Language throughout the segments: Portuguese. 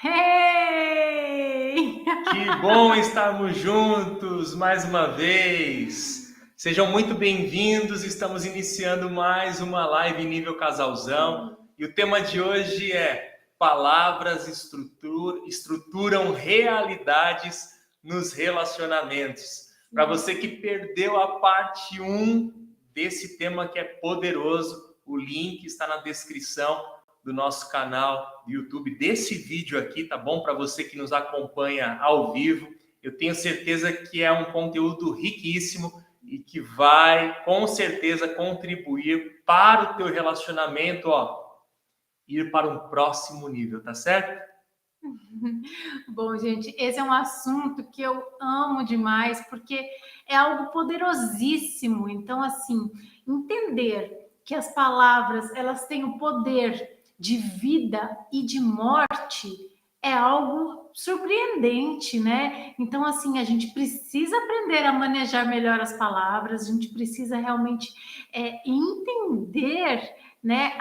Hey! Que bom estarmos juntos mais uma vez. Sejam muito bem-vindos. Estamos iniciando mais uma live nível casalzão. E o tema de hoje é palavras estruturam realidades nos relacionamentos. Para você que perdeu a parte 1 desse tema que é poderoso, o link está na descrição do nosso canal do YouTube, desse vídeo aqui, tá bom? Para você que nos acompanha ao vivo, eu tenho certeza que é um conteúdo riquíssimo e que vai, com certeza, contribuir para o teu relacionamento, ir para um próximo nível, tá certo? Bom, gente, esse é um assunto que eu amo demais, porque é algo poderosíssimo. Então, assim, entender que as palavras, elas têm o poder de vida e de morte é algo surpreendente, né? Então, assim, a gente precisa aprender a manejar melhor as palavras, a gente precisa realmente entender, né,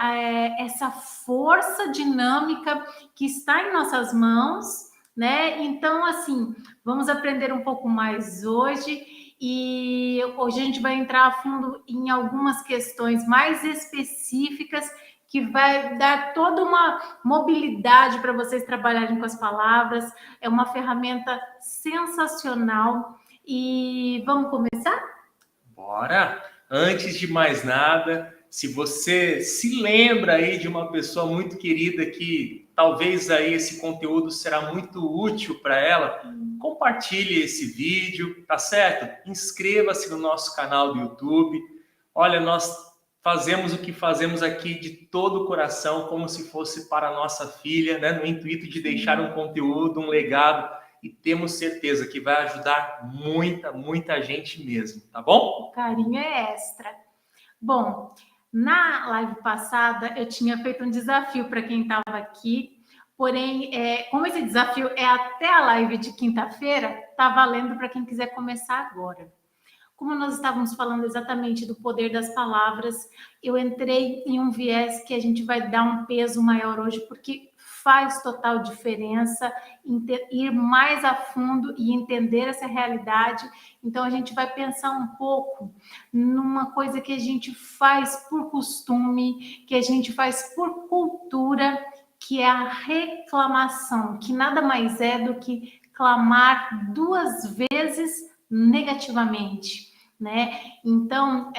essa força dinâmica que está em nossas mãos, né? Então, assim, vamos aprender um pouco mais hoje. E hoje a gente vai entrar a fundo em algumas questões mais específicas que vai dar toda uma mobilidade para vocês trabalharem com as palavras. É uma ferramenta sensacional. E vamos começar? Bora! Antes de mais nada, se você se lembra aí de uma pessoa muito querida que talvez aí esse conteúdo será muito útil para ela, compartilhe esse vídeo, tá certo? Inscreva-se no nosso canal do YouTube. Olha, nós fazemos o que fazemos aqui de todo o coração, como se fosse para a nossa filha, né? No intuito de deixar um conteúdo, um legado, e temos certeza que vai ajudar muita gente mesmo, tá bom? O carinho é extra. Bom, na live passada eu tinha feito um desafio para quem estava aqui, porém, como esse desafio é até a live de quinta-feira, tá valendo para quem quiser começar agora. Como nós estávamos falando exatamente do poder das palavras, eu entrei em um viés que a gente vai dar um peso maior hoje, porque faz total diferença ir mais a fundo e entender essa realidade. Então, a gente vai pensar um pouco numa coisa que a gente faz por costume, que a gente faz por cultura, que é a reclamação, que nada mais é do que clamar 2 vezes negativamente, né? Então,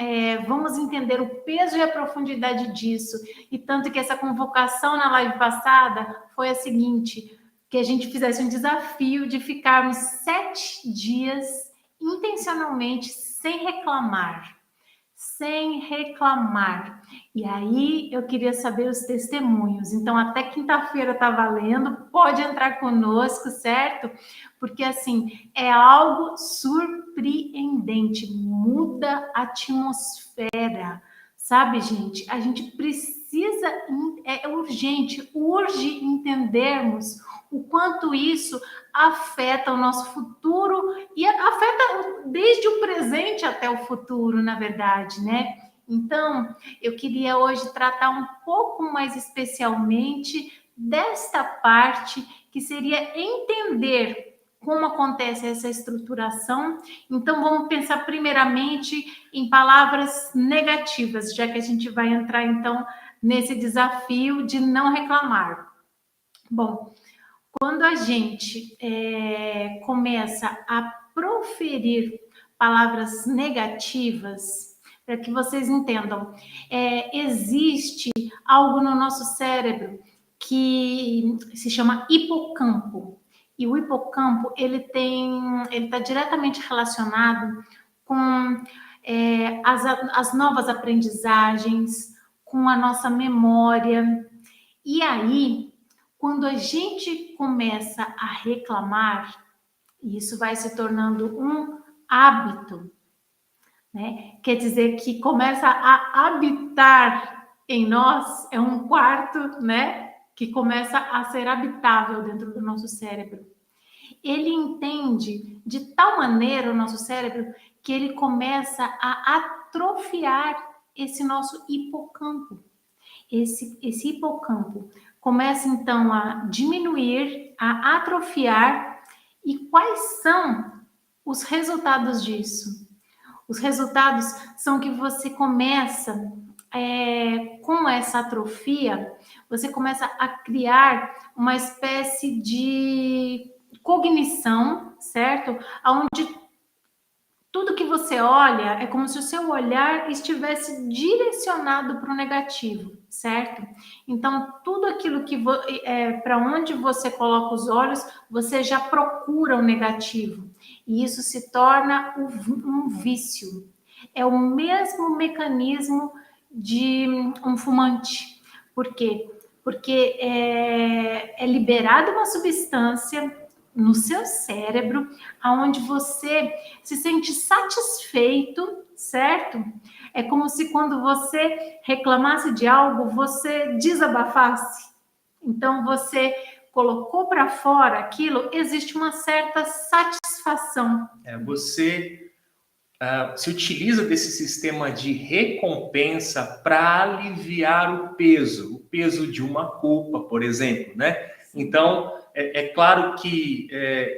vamos entender o peso e a profundidade disso. E tanto que essa convocação na live passada foi a seguinte, que a gente fizesse um desafio de ficarmos 7 dias intencionalmente sem reclamar. Sem reclamar. E aí eu queria saber os testemunhos. Então, até quinta-feira tá valendo, pode entrar conosco, certo? Porque assim, é algo surpreendente, muda a atmosfera. Sabe, gente? A gente precisa, é urgente, urge entendermos o quanto isso afeta o nosso futuro e afeta desde o presente até o futuro, na verdade, né? Então, eu queria hoje tratar um pouco mais especialmente desta parte, que seria entender como acontece essa estruturação. Então, vamos pensar primeiramente em palavras negativas, já que a gente vai entrar, então, nesse desafio de não reclamar. Bom, quando a gente começa a proferir palavras negativas, para que vocês entendam, existe algo no nosso cérebro que se chama hipocampo. E o hipocampo, ele está diretamente relacionado com as novas aprendizagens, com a nossa memória. E aí, quando a gente começa a reclamar, isso vai se tornando um hábito, né? Quer dizer que começa a habitar em nós, é um quarto, né? Que começa a ser habitável dentro do nosso cérebro. ele entende de tal maneira o nosso cérebro que ele começa a atrofiar esse nosso hipocampo. Esse hipocampo começa então a diminuir, a atrofiar. E quais são os resultados disso? Os resultados são que você começa, com essa atrofia, você começa a criar uma espécie de cognição, certo? Onde tudo que você olha é como se o seu olhar estivesse direcionado para o negativo, certo? Então, tudo aquilo que para onde você coloca os olhos, você já procura o negativo. E isso se torna um vício. É o mesmo mecanismo de um fumante. Por quê? Porque é liberada uma substância no seu cérebro, aonde você se sente satisfeito, certo? É como se quando você reclamasse de algo, você desabafasse. Então você colocou para fora aquilo, existe uma certa satisfação. Você se utiliza desse sistema de recompensa para aliviar o peso de uma culpa, por exemplo, né? Então, é claro que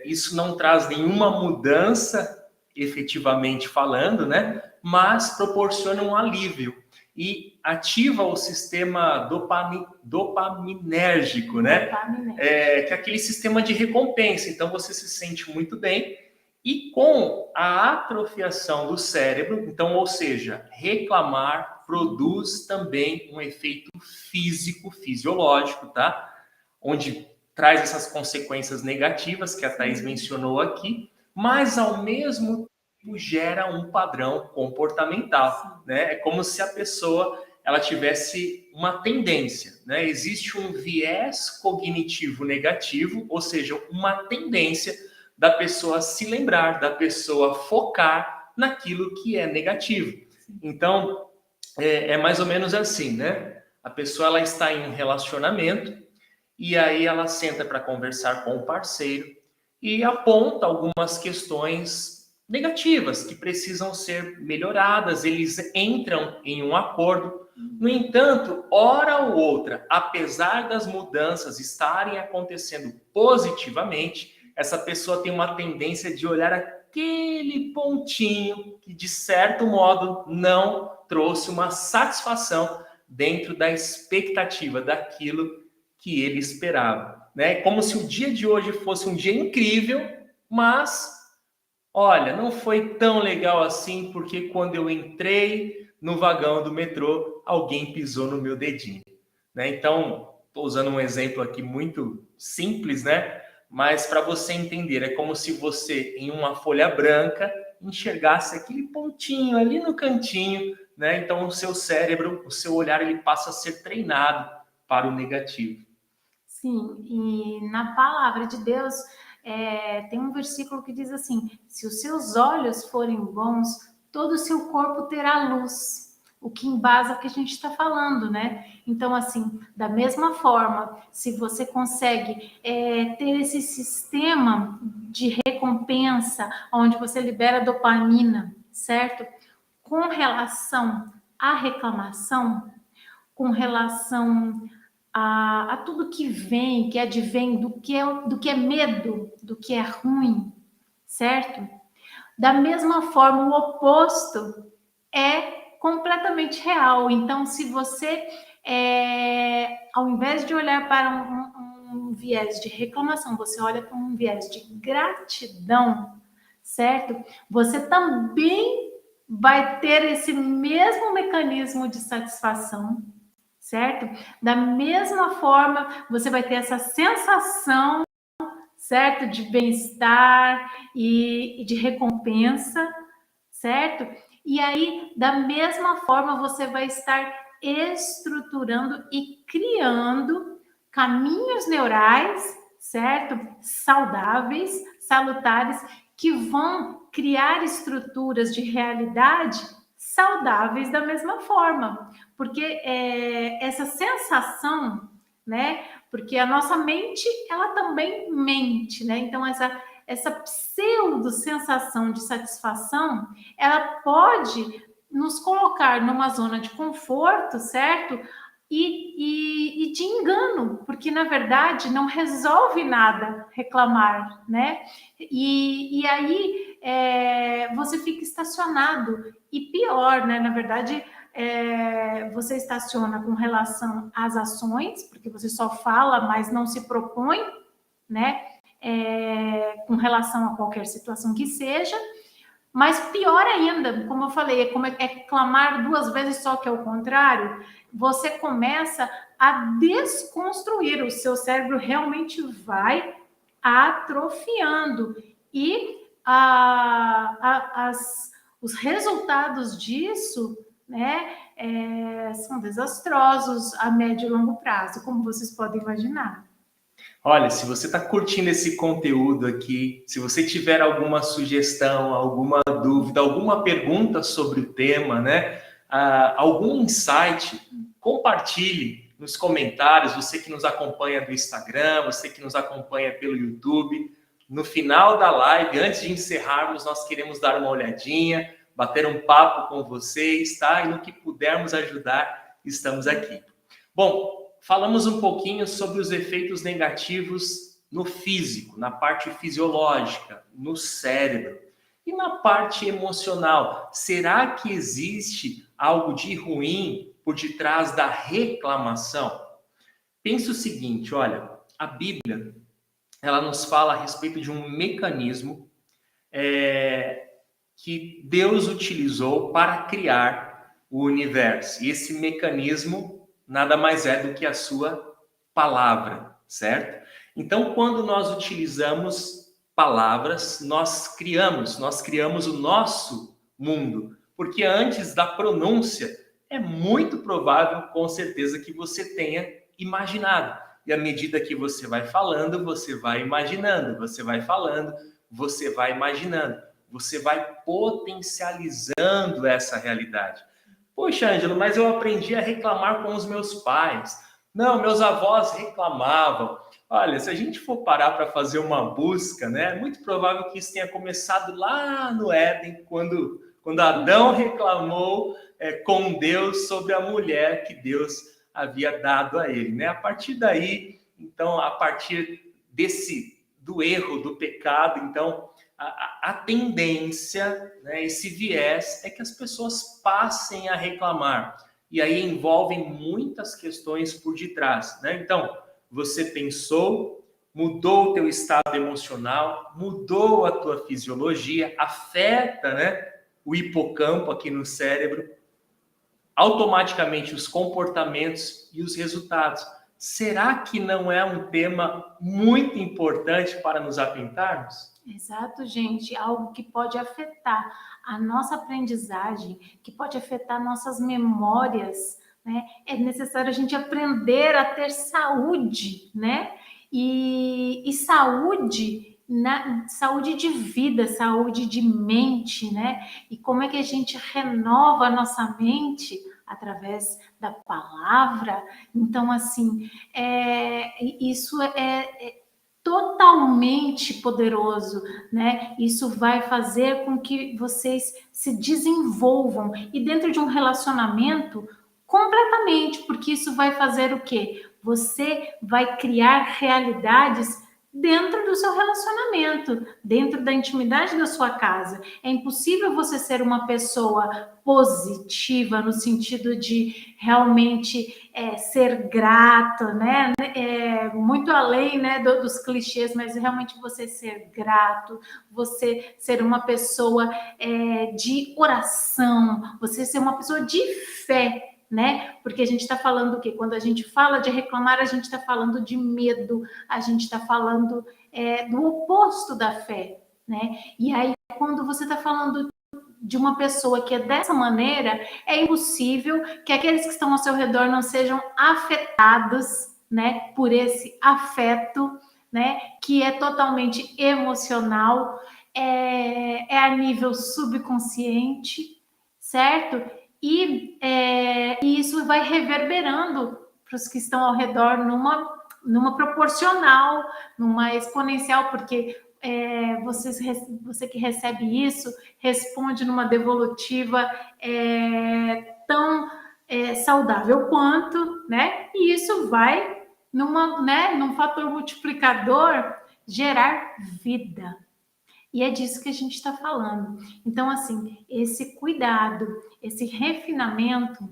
isso não traz nenhuma mudança, efetivamente falando, né? Mas proporciona um alívio e ativa o sistema dopaminérgico, né? Que é aquele sistema de recompensa. Então, você se sente muito bem. E com a atrofiação do cérebro, então, ou seja, reclamar produz também um efeito físico, fisiológico, tá? Onde traz essas consequências negativas que a Thaís mencionou aqui, mas ao mesmo tempo gera um padrão comportamental, né? É como se a pessoa ela tivesse uma tendência, né? Existe um viés cognitivo negativo, ou seja, uma tendência da pessoa se lembrar, da pessoa focar naquilo que é negativo. Então, é mais ou menos assim, né? A pessoa ela está em um relacionamento e aí ela senta para conversar com o parceiro e aponta algumas questões negativas que precisam ser melhoradas, eles entram em um acordo. No entanto, hora ou outra, apesar das mudanças estarem acontecendo positivamente, essa pessoa tem uma tendência de olhar aquele pontinho que, de certo modo, não trouxe uma satisfação dentro da expectativa daquilo que ele esperava. Né? Como se o dia de hoje fosse um dia incrível, mas, olha, não foi tão legal assim, porque quando eu entrei no vagão do metrô, alguém pisou no meu dedinho. Né? Então, estou usando um exemplo aqui muito simples, né? Mas para você entender, é como se você, em uma folha branca, enxergasse aquele pontinho ali no cantinho, né? Então, o seu cérebro, o seu olhar, ele passa a ser treinado para o negativo. Sim, e na palavra de Deus tem um versículo que diz assim: se os seus olhos forem bons, todo o seu corpo terá luz. O que embasa o que a gente está falando, né? Então, assim, da mesma forma, se você consegue ter esse sistema de recompensa, onde você libera dopamina, certo? Com relação à reclamação, com relação a tudo que vem, que advém do que é medo, do que é ruim, certo? Da mesma forma, o oposto é completamente real. Então, se você, ao invés de olhar para um viés de reclamação, você olha para um viés de gratidão, certo? Você também vai ter esse mesmo mecanismo de satisfação, certo? Da mesma forma, você vai ter essa sensação, certo? De bem-estar e de recompensa, certo? E aí, da mesma forma, você vai estar estruturando e criando caminhos neurais, certo? Saudáveis, salutares, que vão criar estruturas de realidade saudáveis da mesma forma, porque essa sensação, né, Porque a nossa mente, ela também mente, né? Então, essa pseudo-sensação de satisfação, ela pode nos colocar numa zona de conforto, certo? E de engano, porque na verdade não resolve nada reclamar, né? E aí você fica estacionado, e pior, né? Na verdade, você estaciona com relação às ações, porque você só fala, mas não se propõe, né? Com relação a qualquer situação que seja. Mas pior ainda, como eu falei, é clamar duas vezes só, que é o contrário. Você começa a desconstruir, o seu cérebro realmente vai atrofiando. E os resultados disso, né, são desastrosos a médio e longo prazo, como vocês podem imaginar. Olha, se você está curtindo esse conteúdo aqui, se você tiver alguma sugestão, alguma dúvida, alguma pergunta sobre o tema, né? Algum insight, compartilhe nos comentários. Você que nos acompanha do Instagram, você que nos acompanha pelo YouTube. No final da live, antes de encerrarmos, nós queremos dar uma olhadinha, bater um papo com vocês, tá? E no que pudermos ajudar, estamos aqui. Bom, falamos um pouquinho sobre os efeitos negativos no físico, na parte fisiológica, no cérebro. E na parte emocional, será que existe algo de ruim por detrás da reclamação? Pense o seguinte, olha, a Bíblia, ela nos fala a respeito de um mecanismo que Deus utilizou para criar o universo. E esse mecanismo nada mais é do que a sua palavra, certo? Então, quando nós utilizamos palavras, nós criamos o nosso mundo, porque antes da pronúncia é muito provável, com certeza, que você tenha imaginado. E à medida que você vai falando, você vai imaginando, você vai falando, você vai imaginando, você vai potencializando essa realidade. Poxa, Ângelo, mas eu aprendi a reclamar com os meus pais. Não, meus avós reclamavam. Olha, se a gente for parar para fazer uma busca, né, é muito provável que isso tenha começado lá no Éden, quando Adão reclamou com Deus sobre a mulher que Deus havia dado a ele, né? A partir daí, então, a partir do erro, do pecado, então, a tendência, né, esse viés, é que as pessoas passem a reclamar. E aí envolvem muitas questões por detrás, né? Então, você pensou, mudou o teu estado emocional, mudou a tua fisiologia, afeta, né, o hipocampo aqui no cérebro, automaticamente os comportamentos e os resultados. Será que não é um tema muito importante para nos atentarmos? Exato, gente. Algo que pode afetar a nossa aprendizagem, que pode afetar nossas memórias, né? É necessário a gente aprender a ter saúde, né? E saúde, saúde de vida, saúde de mente, né? E como é que a gente renova a nossa mente? Através da palavra. Então, assim, isso é totalmente poderoso, né? Isso vai fazer com que vocês se desenvolvam, e dentro de um relacionamento completamente, porque isso vai fazer o quê? Você vai criar realidades dentro do seu relacionamento, dentro da intimidade da sua casa. É impossível você ser uma pessoa positiva no sentido de realmente ser grato, né? Muito além, né, dos clichês, mas realmente você ser grato, você ser uma pessoa de oração, você ser uma pessoa de fé, né? Porque a gente está falando o quê? Quando a gente fala de reclamar, a gente está falando de medo, a gente está falando do oposto da fé, né? E aí, quando você está falando de uma pessoa que é dessa maneira, é impossível que aqueles que estão ao seu redor não sejam afetados, né, por esse afeto, né, que é totalmente emocional, é a nível subconsciente, certo? E isso vai reverberando para os que estão ao redor numa numa proporcional, numa exponencial, porque você que recebe isso responde numa devolutiva tão saudável quanto, né? E isso vai num fator multiplicador gerar vida. E é disso que a gente está falando. Então, assim, esse cuidado, esse refinamento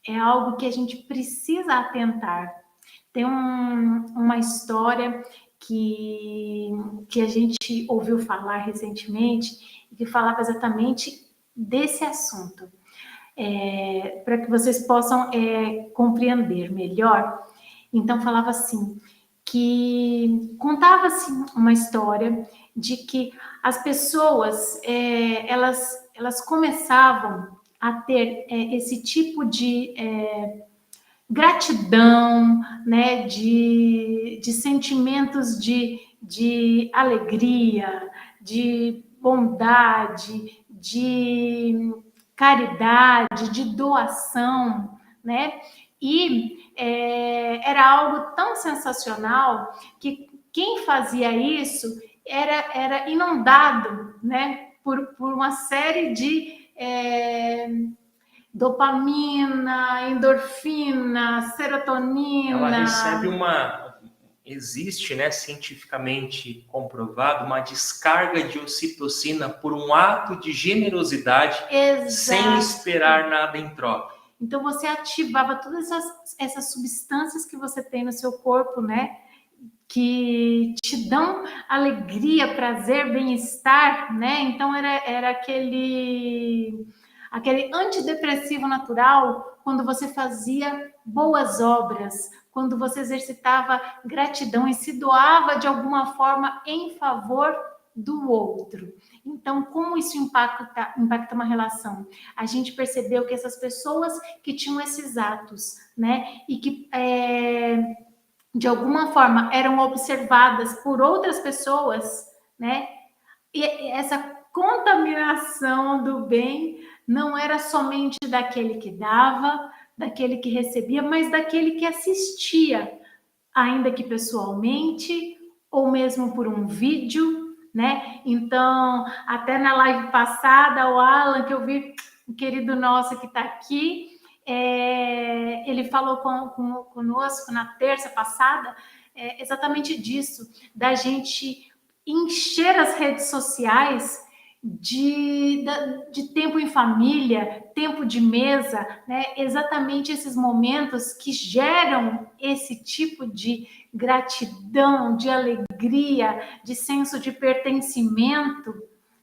é algo que a gente precisa atentar. Tem uma história que a gente ouviu falar recentemente e que falava exatamente desse assunto. Para que vocês possam compreender melhor. Então, falava assim, que contava-se uma história de que as pessoas, elas começavam a ter esse tipo de gratidão, né, de sentimentos de alegria, de bondade, de caridade, de doação, né? E era algo tão sensacional que quem fazia isso era inundado, né, por uma série de dopamina, endorfina, serotonina. Ela recebe existe, né, cientificamente comprovado, uma descarga de ocitocina por um ato de generosidade. Exato. Sem esperar nada em troca. Então você ativava todas essas substâncias que você tem no seu corpo, né, que te dão alegria, prazer, bem-estar, né? Então era aquele antidepressivo natural quando você fazia boas obras, quando você exercitava gratidão e se doava de alguma forma em favor do outro. Então, como isso impacta uma relação? A gente percebeu que essas pessoas que tinham esses atos, né, e que de alguma forma eram observadas por outras pessoas, né, e essa contaminação do bem não era somente daquele que dava, daquele que recebia, mas daquele que assistia, ainda que pessoalmente, ou mesmo por um vídeo, né? Então, até na live passada, o Alan, que eu vi, um querido nosso que está aqui, ele falou conosco na terça passada exatamente disso, da gente encher as redes sociais de tempo em família, tempo de mesa, né? Exatamente esses momentos que geram esse tipo de gratidão, de alegria, de senso de pertencimento,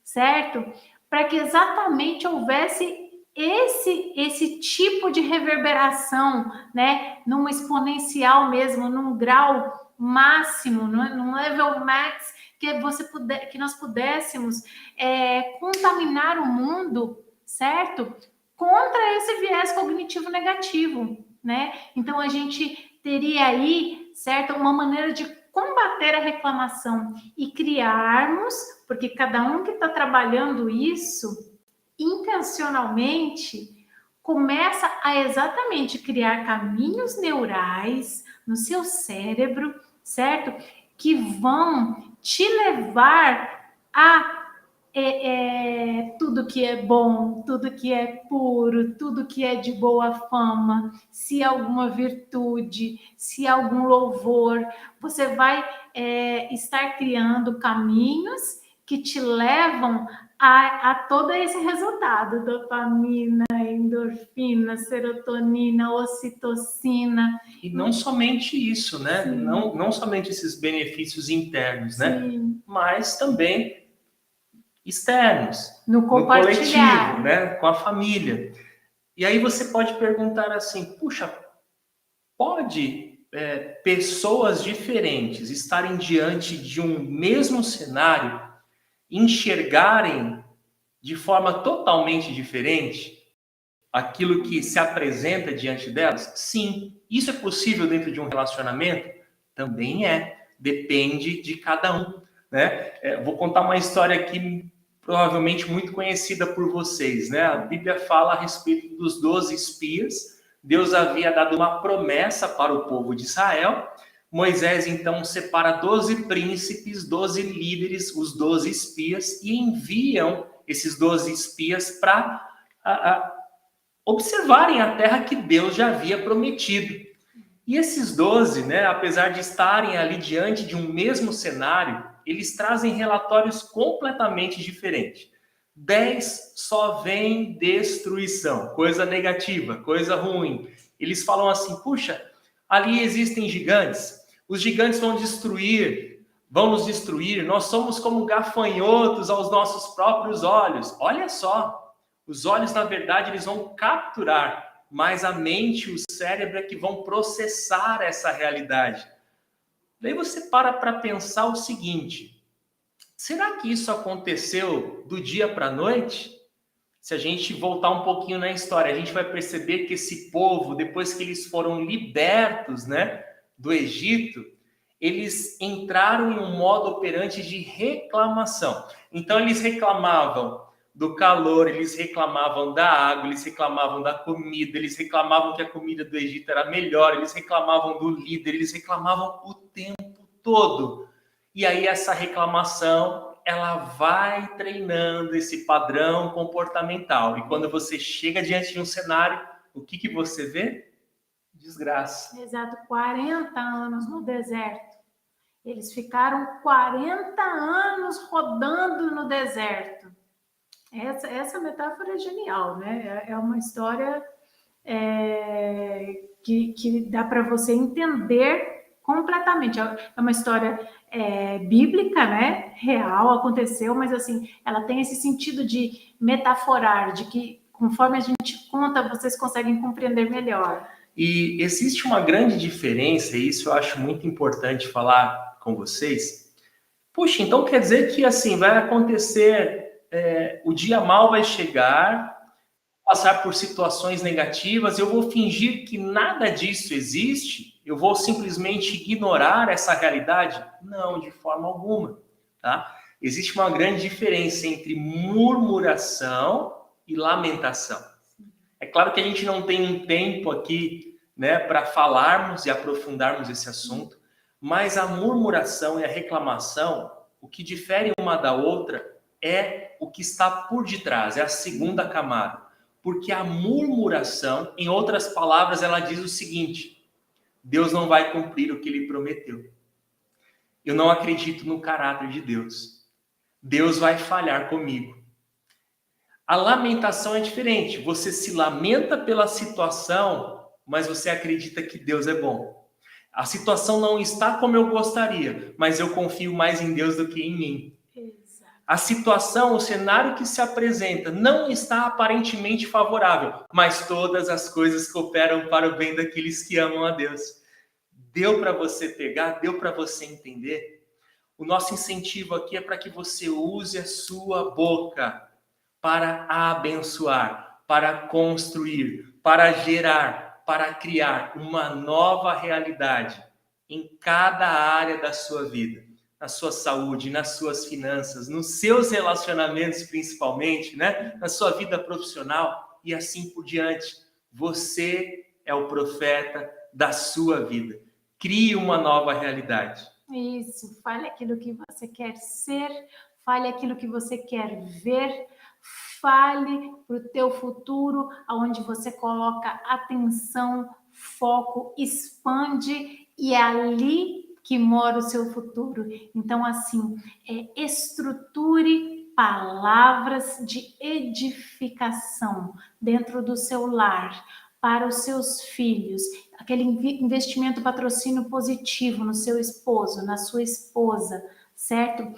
certo? Para que exatamente houvesse esse tipo de reverberação, né? Num exponencial mesmo, num grau máximo, num level max, que nós pudéssemos contaminar o mundo, certo? Contra esse viés cognitivo negativo, né? Então a gente teria aí, certo, uma maneira de combater a reclamação e criarmos, porque cada um que está trabalhando isso intencionalmente começa a exatamente criar caminhos neurais no seu cérebro, certo? Que vão te levar a tudo que é bom, tudo que é puro, tudo que é de boa fama, se alguma virtude, se algum louvor, você vai estar criando caminhos que te levam a todo esse resultado: dopamina, endorfina, serotonina, ocitocina. E não somente isso, né? Não somente esses benefícios internos, né? Sim. Mas também externos, no coletivo, né? Com a família. E aí você pode perguntar assim, puxa, pode pessoas diferentes estarem diante de um mesmo cenário, enxergarem de forma totalmente diferente aquilo que se apresenta diante delas? Sim. Isso é possível dentro de um relacionamento? Também depende de cada um, né? Vou contar uma história aqui provavelmente muito conhecida por vocês, né? A Bíblia fala a respeito dos 12 espias. Deus havia dado uma promessa para o povo de Israel, Moisés, então, separa 12 príncipes, 12 líderes, os 12 espias, e enviam esses 12 espias para observarem a terra que Deus já havia prometido. E esses 12, né, apesar de estarem ali diante de um mesmo cenário, eles trazem relatórios completamente diferentes. 10 só vem destruição, coisa negativa, coisa ruim. Eles falam assim, puxa, ali existem gigantes, os gigantes vão nos destruir, nós somos como gafanhotos aos nossos próprios olhos. Olha só, os olhos, na verdade, eles vão capturar, mas a mente, o cérebro é que vão processar essa realidade. Daí você para pensar o seguinte, será que isso aconteceu do dia para a noite? Se a gente voltar um pouquinho na história, a gente vai perceber que esse povo, depois que eles foram libertos, né, do Egito, eles entraram em um modo operante de reclamação. Então, eles reclamavam do calor, eles reclamavam da água, eles reclamavam da comida, eles reclamavam que a comida do Egito era melhor, eles reclamavam do líder, eles reclamavam o tempo todo. E aí essa reclamação, ela vai treinando esse padrão comportamental. E quando você chega diante de um cenário, o que você vê? Desgraça. Exato, 40 anos no deserto. Eles ficaram 40 anos rodando no deserto. Essa metáfora é genial, né? É uma história que dá para você entender completamente. É uma história bíblica, né? Real, aconteceu, mas assim, ela tem esse sentido de metaforar, de que conforme a gente conta, vocês conseguem compreender melhor. E existe uma grande diferença, e isso eu acho muito importante falar com vocês. Puxa, então quer dizer que assim vai acontecer, o dia mal vai chegar, passar por situações negativas, eu vou fingir que nada disso existe? Eu vou simplesmente ignorar essa realidade? Não, de forma alguma, tá? Existe uma grande diferença entre murmuração e lamentação. É claro que a gente não tem um tempo aqui, né, para falarmos e aprofundarmos esse assunto, mas a murmuração e a reclamação, o que difere uma da outra é o que está por detrás, é a segunda camada. Porque a murmuração, em outras palavras, ela diz o seguinte: Deus não vai cumprir o que ele prometeu. Eu não acredito no caráter de Deus. Deus vai falhar comigo. A lamentação é diferente. Você se lamenta pela situação, mas você acredita que Deus é bom. A situação não está como eu gostaria, mas eu confio mais em Deus do que em mim. A situação, o cenário que se apresenta não está aparentemente favorável, mas todas as coisas cooperam para o bem daqueles que amam a Deus. Deu para você pegar? Deu para você entender? O nosso incentivo aqui é para que você use a sua boca para abençoar, para construir, para gerar, para criar uma nova realidade em cada área da sua vida. Na sua saúde, nas suas finanças, nos seus relacionamentos principalmente, né? Na sua vida profissional e assim por diante. Você é o profeta da sua vida. Crie uma nova realidade. Isso, fale aquilo que você quer ser, fale aquilo que você quer ver, fale para o teu futuro, onde você coloca atenção, foco, expande e é ali que mora o seu futuro. Então, assim, estruture palavras de edificação dentro do seu lar, para os seus filhos, aquele investimento, patrocínio positivo no seu esposo, na sua esposa, certo?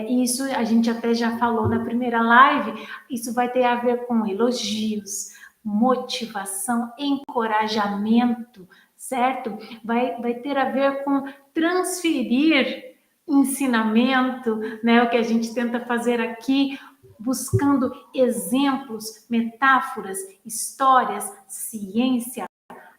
Isso a gente até já falou na primeira live, isso vai ter a ver com elogios, motivação, encorajamento, certo? Vai ter a ver com transferir ensinamento, né? O que a gente tenta fazer aqui, buscando exemplos, metáforas, histórias, ciência,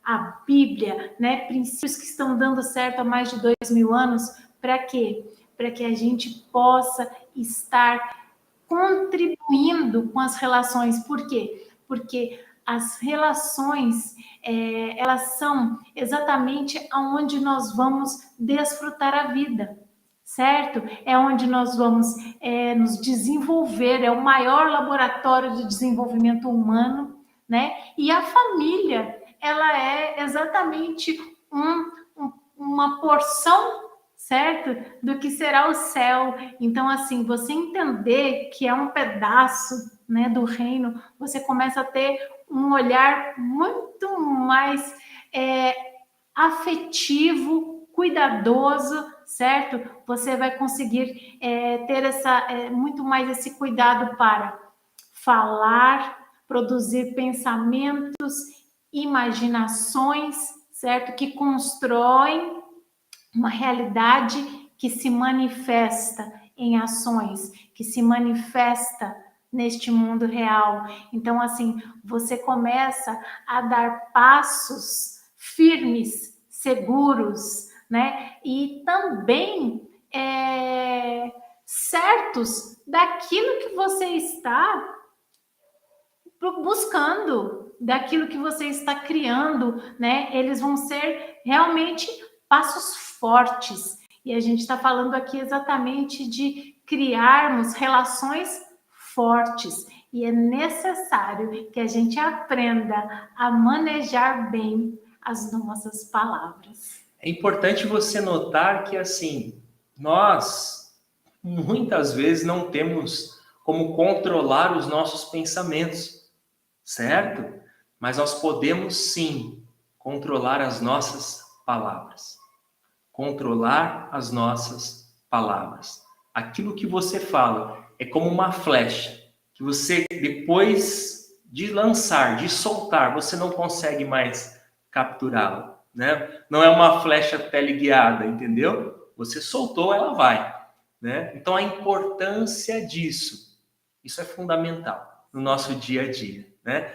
a Bíblia, né? Princípios que estão dando certo há mais de 2000 anos. Para quê? Para que a gente possa estar contribuindo com as relações. Por quê? Porque as relações, elas são exatamente aonde nós vamos desfrutar a vida, certo? É onde nós vamos nos desenvolver, é o maior laboratório de desenvolvimento humano, né? E a família, ela é exatamente uma porção, certo? Do que será o céu. Então, assim, você entender que é um pedaço, né, do reino, você começa a ter um olhar muito mais afetivo, cuidadoso, certo? Você vai conseguir ter muito mais esse cuidado para falar, produzir pensamentos, imaginações, certo? Que constroem uma realidade que se manifesta em ações, que se manifesta neste mundo real. Então, assim, você começa a dar passos firmes, seguros, né? E também certos daquilo que você está buscando, daquilo que você está criando, né? Eles vão ser realmente passos fortes. E a gente está falando aqui exatamente de criarmos relações fortes. E é necessário que a gente aprenda a manejar bem as nossas palavras. É importante você notar que, assim, nós muitas vezes não temos como controlar os nossos pensamentos, certo? Mas nós podemos sim controlar as nossas palavras. Controlar as nossas palavras. Aquilo que você fala é como uma flecha que você, depois de lançar, de soltar, você não consegue mais capturá-la, né? Não é uma flecha teleguiada, entendeu? Você soltou, ela vai, né? Então a importância disso, isso é fundamental no nosso dia a dia, né?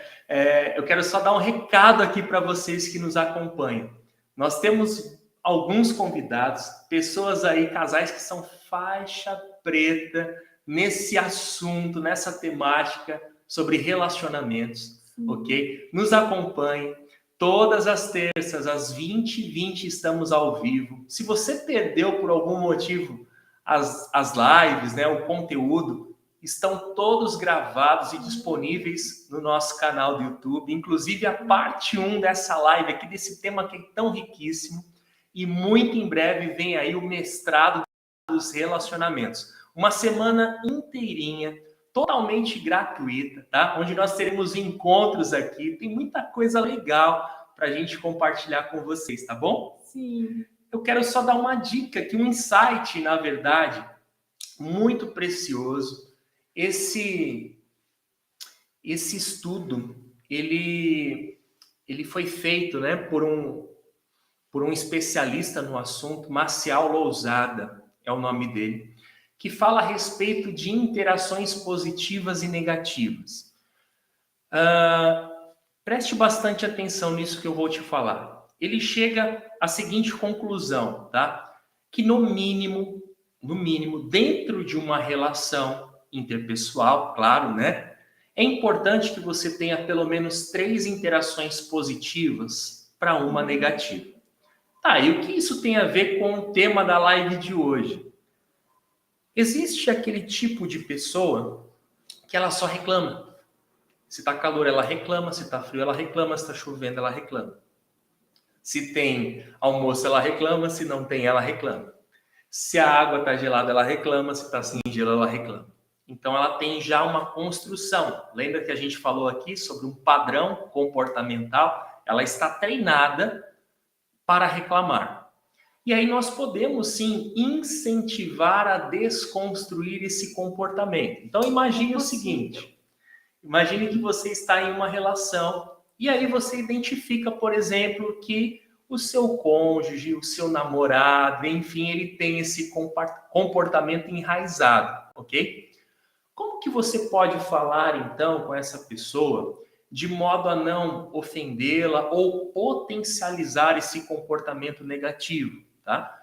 Eu quero só dar um recado aqui para vocês que nos acompanham. Nós temos alguns convidados, pessoas aí, casais que são faixa preta nesse assunto, nessa temática sobre relacionamentos, ok? Nos acompanhe. Todas as terças, às 20h20, estamos ao vivo. Se você perdeu por algum motivo as lives, né, o conteúdo, estão todos gravados e disponíveis no nosso canal do YouTube. Inclusive a parte 1 dessa live aqui, desse tema que é tão riquíssimo. E muito em breve vem aí o mestrado dos relacionamentos. Uma semana inteirinha, totalmente gratuita, tá? Onde nós teremos encontros aqui. Tem muita coisa legal para a gente compartilhar com vocês, tá bom? Sim. Eu quero só dar uma dica aqui, um insight, na verdade, muito precioso. Esse estudo, ele foi feito, né, por um especialista no assunto, Marcial Lousada, é o nome dele, que fala a respeito de interações positivas e negativas. Preste bastante atenção nisso que eu vou te falar. Ele chega à seguinte conclusão, tá? Que no mínimo, dentro de uma relação interpessoal, claro, né? É importante que você tenha pelo menos 3 interações positivas para uma negativa. Tá, e o que isso tem a ver com o tema da live de hoje? Existe aquele tipo de pessoa que ela só reclama. Se tá calor, ela reclama. Se tá frio, ela reclama. Se tá chovendo, ela reclama. Se tem almoço, ela reclama. Se não tem, ela reclama. Se a água tá gelada, ela reclama. Se tá sem gelo, ela reclama. Então, ela tem já uma construção. Lembra que a gente falou aqui sobre um padrão comportamental? Ela está treinada para reclamar. E aí nós podemos sim incentivar a desconstruir esse comportamento. Então imagine o seguinte, imagine que você está em uma relação e aí você identifica, por exemplo, que o seu cônjuge, o seu namorado, enfim, ele tem esse comportamento enraizado, ok? Como que você pode falar então com essa pessoa de modo a não ofendê-la ou potencializar esse comportamento negativo, tá?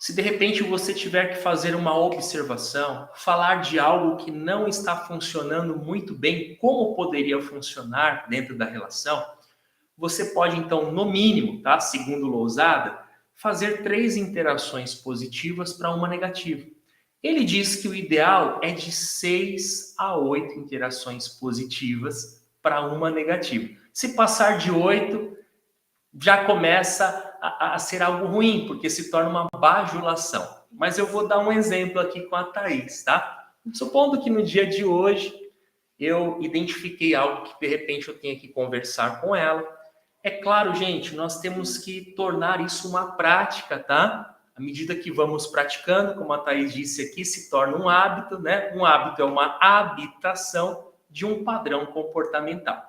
Se de repente você tiver que fazer uma observação, falar de algo que não está funcionando muito bem, como poderia funcionar dentro da relação, você pode então, no mínimo, tá? Segundo Lousada, fazer 3 interações positivas para uma negativa. Ele diz que o ideal é de 6 a 8 interações positivas para uma negativa. Se passar de 8, já começa a ser algo ruim, porque se torna uma bajulação. Mas eu vou dar um exemplo aqui com a Thaís, tá? Supondo que no dia de hoje eu identifiquei algo que de repente eu tenha que conversar com ela. É claro, gente, nós temos que tornar isso uma prática, tá? À medida que vamos praticando, como a Thaís disse aqui, se torna um hábito, né? Um hábito é uma habitação de um padrão comportamental.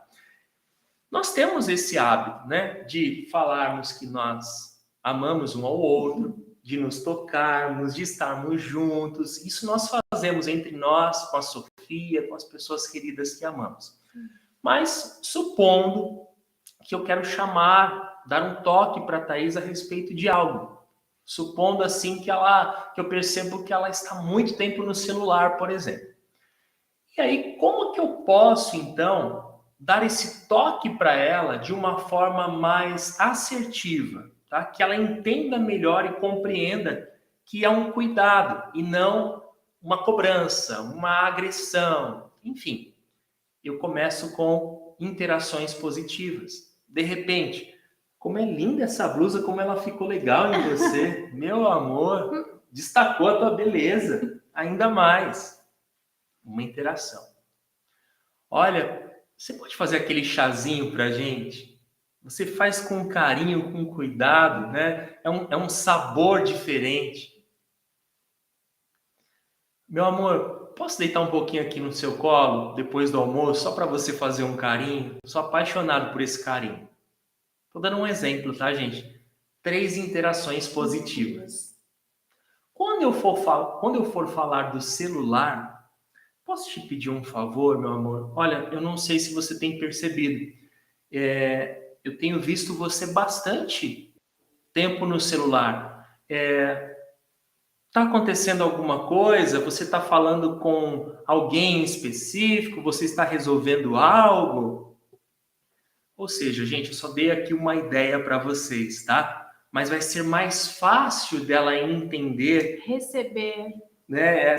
Nós temos esse hábito, né, de falarmos que nós amamos um ao outro, de nos tocarmos, de estarmos juntos. Isso nós fazemos entre nós, com a Sofia, com as pessoas queridas que amamos. Mas supondo que eu quero dar um toque para a Thaís a respeito de algo. Supondo assim que eu percebo que ela está muito tempo no celular, por exemplo. E aí, como que eu posso, então, dar esse toque para ela de uma forma mais assertiva, tá? Que ela entenda melhor e compreenda que é um cuidado e não uma cobrança, uma agressão, enfim. Eu começo com interações positivas. De repente, como é linda essa blusa, como ela ficou legal em você. Meu amor, destacou a tua beleza ainda mais. Uma interação. Olha, você pode fazer aquele chazinho pra gente? Você faz com carinho, com cuidado, né? É um sabor diferente. Meu amor, posso deitar um pouquinho aqui no seu colo depois do almoço, só para você fazer um carinho? Sou apaixonado por esse carinho. Tô dando um exemplo, tá, gente? 3 interações positivas. Quando eu for falar do celular, posso te pedir um favor, meu amor? Olha, eu não sei se você tem percebido. Eu tenho visto você bastante tempo no celular. Está acontecendo alguma coisa? Você está falando com alguém específico? Você está resolvendo algo? Ou seja, gente, eu só dei aqui uma ideia para vocês, tá? Mas vai ser mais fácil dela entender, Receber, né,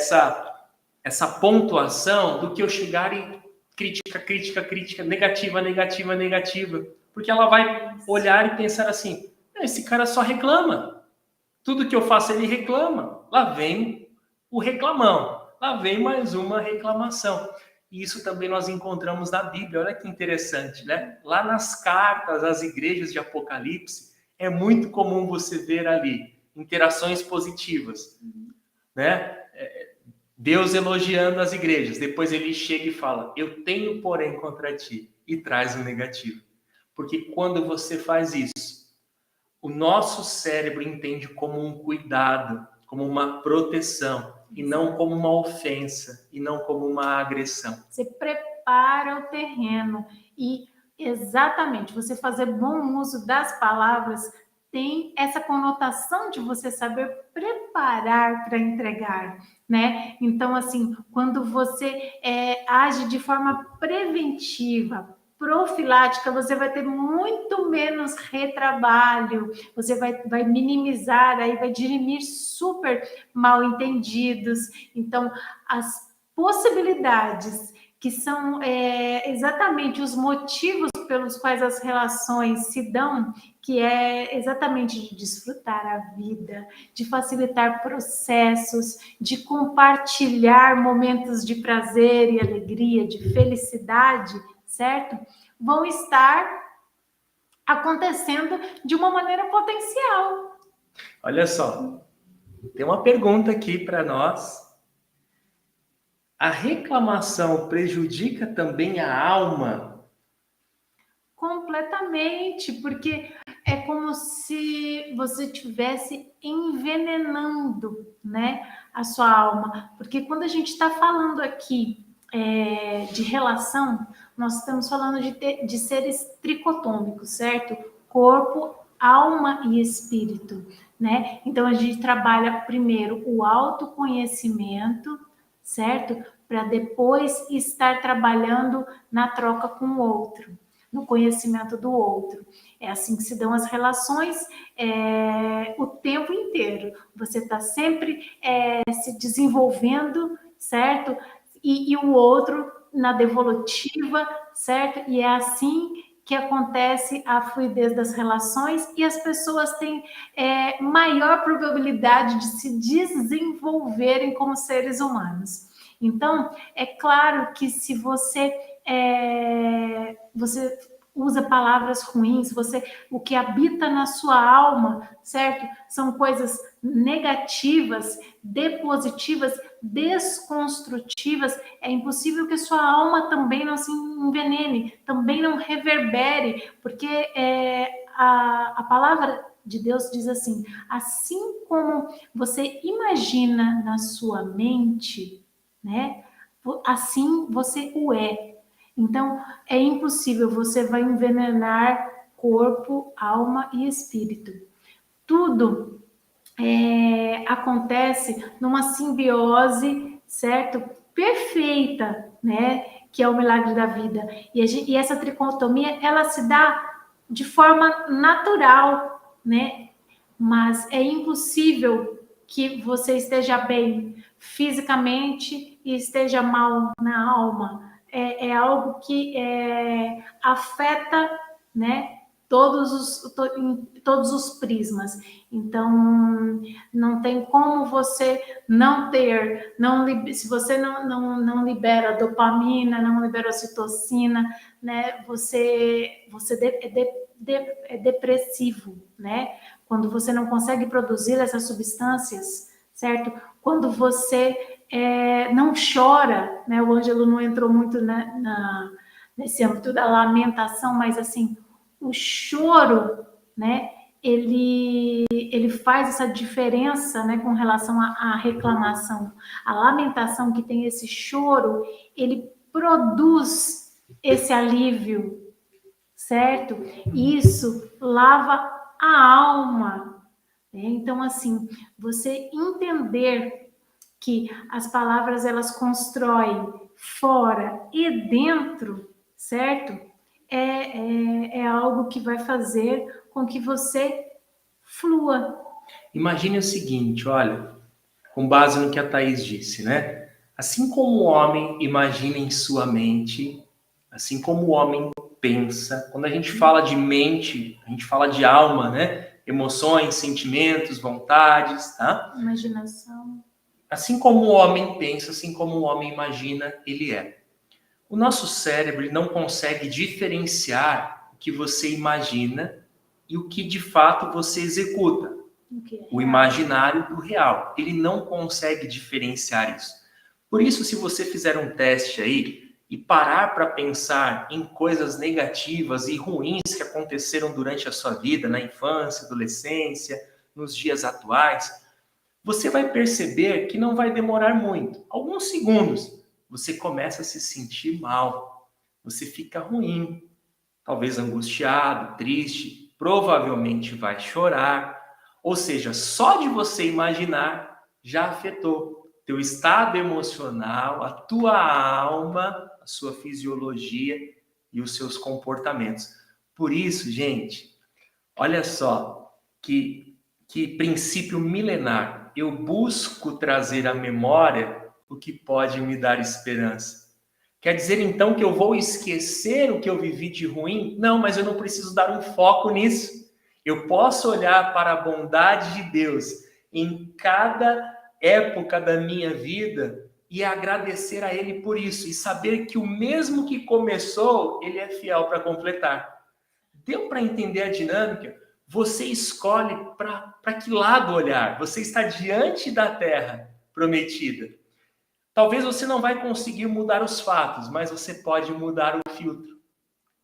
essa pontuação do que eu chegar e crítica, negativa. Porque ela vai olhar e pensar assim, esse cara só reclama. Tudo que eu faço ele reclama. Lá vem o reclamão. Lá vem mais uma reclamação. E isso também nós encontramos na Bíblia. Olha que interessante, né? Lá nas cartas às igrejas de Apocalipse, é muito comum você ver ali interações positivas, né? Deus elogiando as igrejas. Depois ele chega e fala, eu tenho, porém, contra ti. E traz o negativo. Porque quando você faz isso, o nosso cérebro entende como um cuidado, como uma proteção, e não como uma ofensa, e não como uma agressão. Você prepara o terreno e, exatamente, você fazer bom uso das palavras tem essa conotação de você saber preparar para entregar, né? Então, assim, quando você age de forma preventiva, profilática, você vai ter muito menos retrabalho, você vai minimizar, aí vai dirimir super mal entendidos. Então, as possibilidades que são exatamente os motivos pelos quais as relações se dão, que é exatamente de desfrutar a vida, de facilitar processos, de compartilhar momentos de prazer e alegria, de felicidade, certo? Vão estar acontecendo de uma maneira potencial. Olha só, tem uma pergunta aqui para nós. A reclamação prejudica também a alma? Completamente, porque é como se você estivesse envenenando, né, a sua alma. Porque quando a gente está falando aqui de relação, nós estamos falando de seres tricotômicos, certo? Corpo, alma e espírito, né? Então a gente trabalha primeiro o autoconhecimento, certo? Para depois estar trabalhando na troca com o outro, no conhecimento do outro. É assim que se dão as relações o tempo inteiro. Você está sempre se desenvolvendo, certo? E o outro na devolutiva, certo? E é assim que acontece a fluidez das relações e as pessoas têm maior probabilidade de se desenvolverem como seres humanos. Então, é claro que se você usa palavras ruins, o que habita na sua alma, certo? São coisas negativas, depositivas, desconstrutivas. É impossível que sua alma também não se envenene, também não reverbere, porque a palavra de Deus diz assim: assim como você imagina na sua mente, né? Assim você o é. Então, é impossível, você vai envenenar corpo, alma e espírito. Tudo acontece numa simbiose, certo? Perfeita, né? Que é o milagre da vida. E essa tricotomia, ela se dá de forma natural, né? Mas é impossível que você esteja bem fisicamente e esteja mal na alma. É algo que afeta, né, em todos os prismas. Então, não tem como você não ter, se você não libera dopamina, não libera ocitocina, né, você é depressivo, né? Quando você não consegue produzir essas substâncias, certo? Quando você não chora, né? O Ângelo não entrou muito nesse âmbito da lamentação, mas assim, o choro, né? Ele faz essa diferença, né, com relação à reclamação. A lamentação, que tem esse choro, ele produz esse alívio, certo? Isso lava a alma, né? Então, assim, você entender que as palavras, elas constroem fora e dentro, certo? É algo que vai fazer com que você flua. Imagine o seguinte, olha, com base no que a Thaís disse, né? Assim como o homem imagina em sua mente, assim como o homem pensa, quando a gente fala de mente, a gente fala de alma, né? Emoções, sentimentos, vontades, tá? Imaginação. Assim como o homem pensa, assim como o homem imagina, ele é. O nosso cérebro não consegue diferenciar o que você imagina e o que de fato você executa. O imaginário do real. Ele não consegue diferenciar isso. Por isso, se você fizer um teste aí e parar para pensar em coisas negativas e ruins que aconteceram durante a sua vida, na infância, adolescência, nos dias atuais, você vai perceber que não vai demorar muito. Alguns segundos, você começa a se sentir mal. Você fica ruim, talvez angustiado, triste, provavelmente vai chorar. Ou seja, só de você imaginar já afetou teu estado emocional, a tua alma, a sua fisiologia e os seus comportamentos. Por isso, gente, olha só que princípio milenar. Eu busco trazer à memória o que pode me dar esperança. Quer dizer, então, que eu vou esquecer o que eu vivi de ruim? Não, mas eu não preciso dar um foco nisso. Eu posso olhar para a bondade de Deus em cada época da minha vida e agradecer a Ele por isso. E saber que o mesmo que começou, Ele é fiel para completar. Deu para entender a dinâmica? Você escolhe para que lado olhar. Você está diante da terra prometida. Talvez você não vai conseguir mudar os fatos, mas você pode mudar o filtro.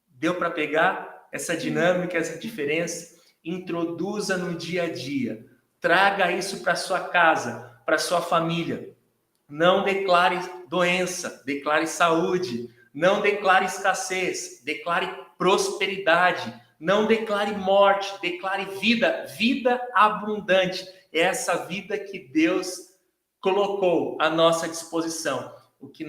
Deu para pegar essa dinâmica, essa diferença? Introduza no dia a dia. Traga isso para sua casa, para sua família. Não declare doença, declare saúde. Não declare escassez, declare prosperidade. Não declare morte, declare vida, vida abundante. É essa vida que Deus colocou à nossa disposição. O que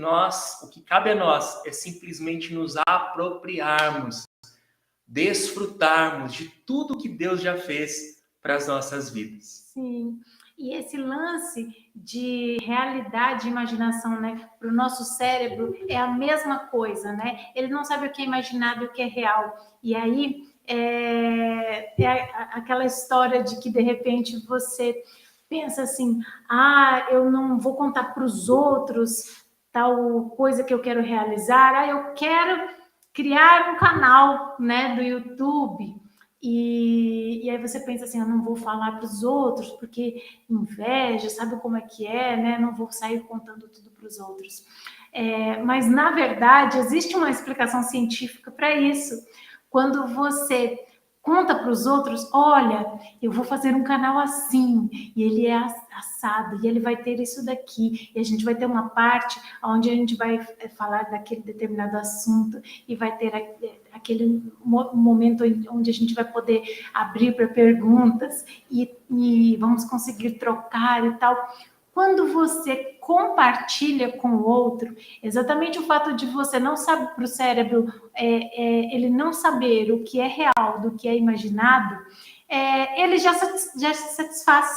cabe a nós é simplesmente nos apropriarmos, desfrutarmos de tudo que Deus já fez para as nossas vidas. Sim, e esse lance de realidade e imaginação, né, para o nosso cérebro é a mesma coisa, né? Ele não sabe o que é imaginado e o que é real. E aí aquela história de que de repente você pensa assim, eu não vou contar para os outros tal coisa que eu quero realizar, eu quero criar um canal, né, do YouTube. E aí você pensa assim, eu não vou falar para os outros, porque inveja, sabe como é que é, né? Não vou sair contando tudo para os outros. Mas, na verdade, existe uma explicação científica para isso. Quando você conta para os outros, olha, eu vou fazer um canal assim, e ele é assado, e ele vai ter isso daqui, e a gente vai ter uma parte onde a gente vai falar daquele determinado assunto, e vai ter aquele momento onde a gente vai poder abrir para perguntas, e vamos conseguir trocar e tal. Quando você compartilha com o outro, exatamente o fato de você não saber, para o cérebro, ele não saber o que é real do que é imaginado, ele já se satisfaz.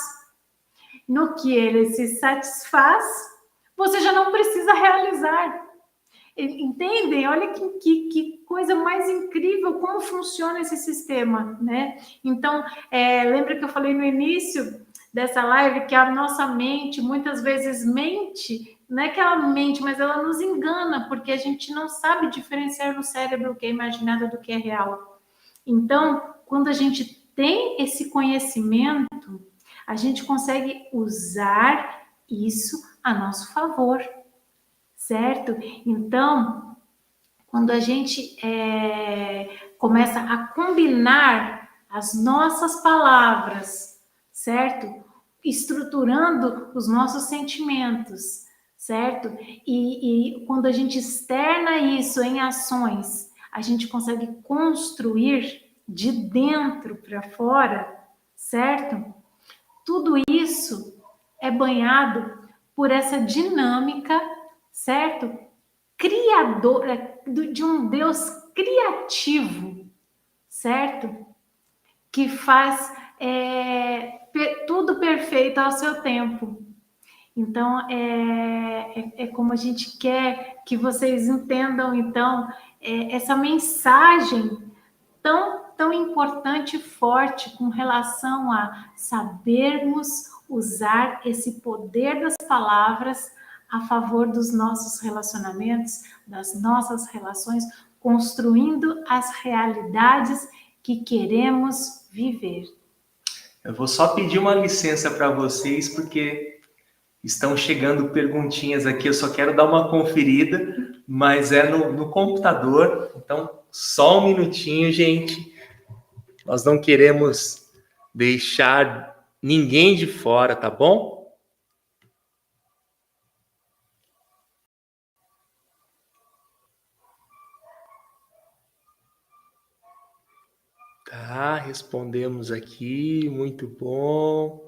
No que ele se satisfaz, você já não precisa realizar. Entendem? Olha que coisa mais incrível, como funciona esse sistema, né? Então, lembra que eu falei no início dessa live que a nossa mente muitas vezes mente, não é que ela mente, mas ela nos engana, porque a gente não sabe diferenciar no cérebro o que é imaginado do que é real. Então, quando a gente tem esse conhecimento, a gente consegue usar isso a nosso favor, certo? Então, quando a gente começa a combinar as nossas palavras, certo? Estruturando os nossos sentimentos, certo? E quando a gente externa isso em ações, a gente consegue construir de dentro para fora, certo? Tudo isso é banhado por essa dinâmica, certo? Criadora, de um Deus criativo, certo? Que faz tudo perfeito ao seu tempo. Então, é como a gente quer que vocês entendam, então, essa mensagem tão importante e forte com relação a sabermos usar esse poder das palavras a favor dos nossos relacionamentos, das nossas relações, construindo as realidades que queremos viver. Eu vou só pedir uma licença para vocês, porque estão chegando perguntinhas aqui, eu só quero dar uma conferida, mas é no computador, então só um minutinho, gente. Nós não queremos deixar ninguém de fora, tá bom? Tá, respondemos aqui, muito bom.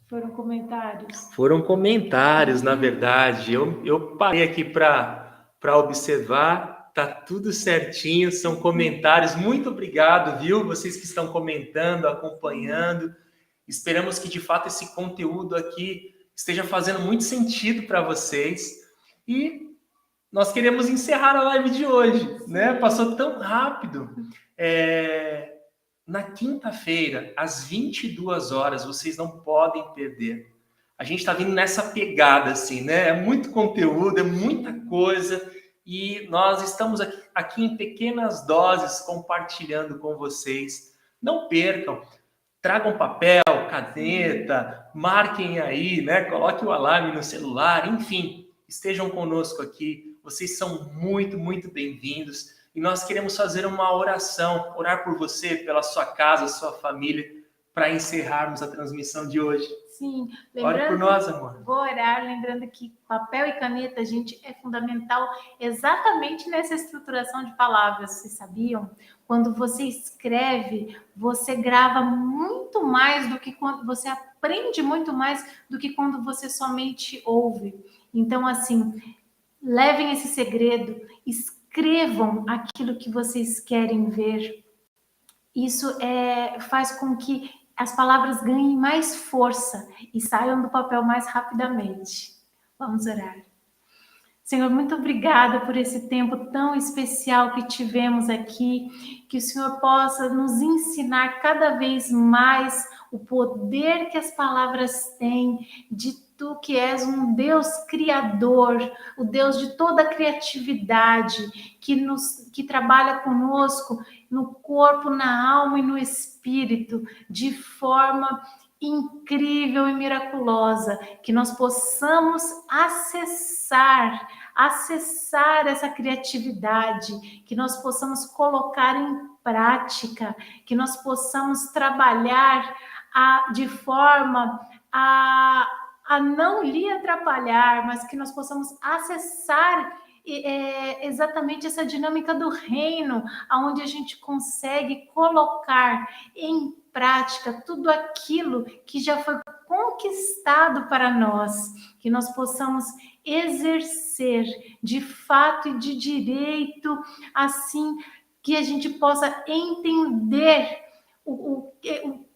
Foram comentários? Foram comentários, na verdade. Eu parei aqui para observar, tá tudo certinho, são comentários. Muito obrigado, viu? Vocês que estão comentando, acompanhando. Esperamos que, de fato, esse conteúdo aqui esteja fazendo muito sentido para vocês. E nós queremos encerrar a live de hoje, né? Passou tão rápido. Na quinta-feira, às 22 horas, vocês não podem perder. A gente está vindo nessa pegada, assim, né? É muito conteúdo, é muita coisa, e nós estamos aqui em pequenas doses compartilhando com vocês. Não percam, tragam papel, caneta, marquem aí, né? Coloquem o alarme no celular, enfim, estejam conosco aqui. Vocês são muito, muito bem-vindos. E nós queremos fazer uma oração, orar por você, pela sua casa, sua família, para encerrarmos a transmissão de hoje. Sim, Ore por nós, amor. Vou orar, lembrando que papel e caneta, gente, é fundamental exatamente nessa estruturação de palavras. Vocês sabiam? Quando você escreve, você grava muito mais do que quando você aprende muito mais do que quando você somente ouve. Então, assim, levem esse segredo, escrevam aquilo que vocês querem ver. Isso faz com que as palavras ganhem mais força e saiam do papel mais rapidamente. Vamos orar. Senhor, muito obrigada por esse tempo tão especial que tivemos aqui, que o Senhor possa nos ensinar cada vez mais o poder que as palavras têm, de Tu que és um Deus criador, o Deus de toda a criatividade, que trabalha conosco no corpo, na alma e no espírito, de forma incrível e miraculosa, que nós possamos acessar essa criatividade, que nós possamos colocar em prática, que nós possamos trabalhar de forma a não lhe atrapalhar, mas que nós possamos acessar exatamente essa dinâmica do reino, onde a gente consegue colocar em prática tudo aquilo que já foi conquistado para nós, que nós possamos exercer de fato e de direito, assim que a gente possa entender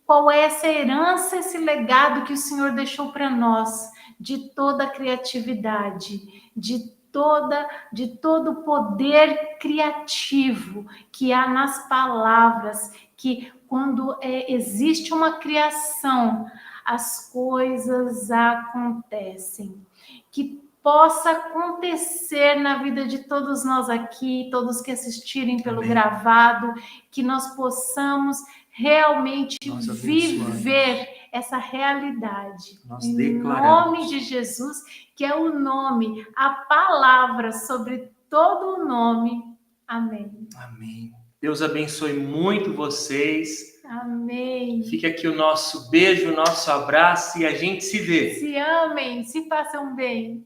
qual é essa herança, esse legado que o Senhor deixou para nós, de toda a criatividade, de todo o poder criativo que há nas palavras, que quando existe uma criação, as coisas acontecem. Que possa acontecer na vida de todos nós aqui, todos que assistirem pelo gravado, que nós possamos realmente viver essa realidade. Em nome de Jesus, que é o nome, a palavra sobre todo o nome. Amém. Amém. Deus abençoe muito vocês. Amém. Fica aqui o nosso beijo, o nosso abraço e a gente se vê. Se amem, se façam bem.